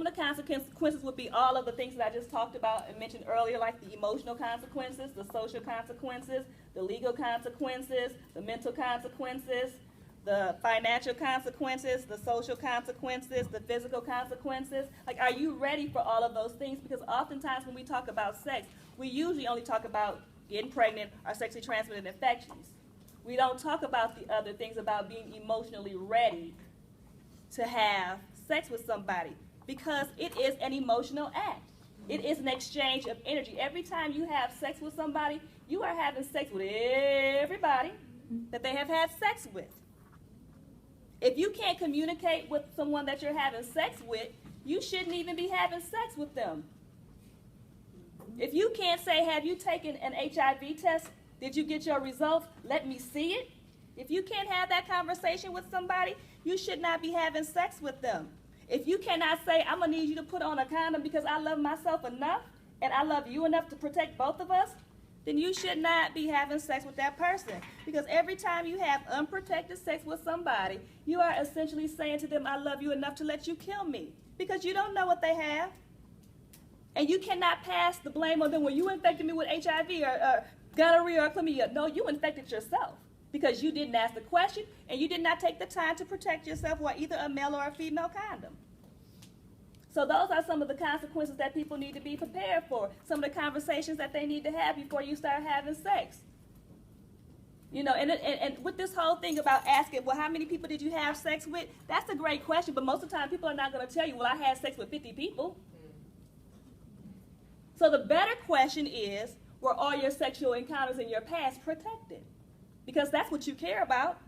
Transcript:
the consequences would be all of the things that I just talked about and mentioned earlier, like the emotional consequences, the social consequences, the legal consequences, the mental consequences, the financial consequences, the social consequences, the physical consequences. Like, are you ready for all of those things? Because oftentimes when we talk about sex, we usually only talk about getting pregnant or sexually transmitted infections. We don't talk about the other things, about being emotionally ready to have sex with somebody, because it is an emotional act. It is an exchange of energy. Every time you have sex with somebody, you are having sex with everybody that they have had sex with. If you can't communicate with someone that you're having sex with, you shouldn't even be having sex with them. If you can't say, have you taken an HIV test? Did you get your results? Let me see it. If you can't have that conversation with somebody, you should not be having sex with them. If you cannot say, I'm going to need you to put on a condom because I love myself enough and I love you enough to protect both of us, then you should not be having sex with that person. Because every time you have unprotected sex with somebody, you are essentially saying to them, I love you enough to let you kill me. Because you don't know what they have. And you cannot pass the blame on them. Well, you infected me with HIV or gonorrhea or chlamydia. No, you infected yourself because you didn't ask the question and you did not take the time to protect yourself with either a male or a female condom. So those are some of the consequences that people need to be prepared for, some of the conversations that they need to have before you start having sex. You know, and with this whole thing about asking, well, how many people did you have sex with? That's a great question, but most of the time people are not going to tell you, well, I had sex with 50 people. So the better question is, were all your sexual encounters in your past protected? Because that's what you care about.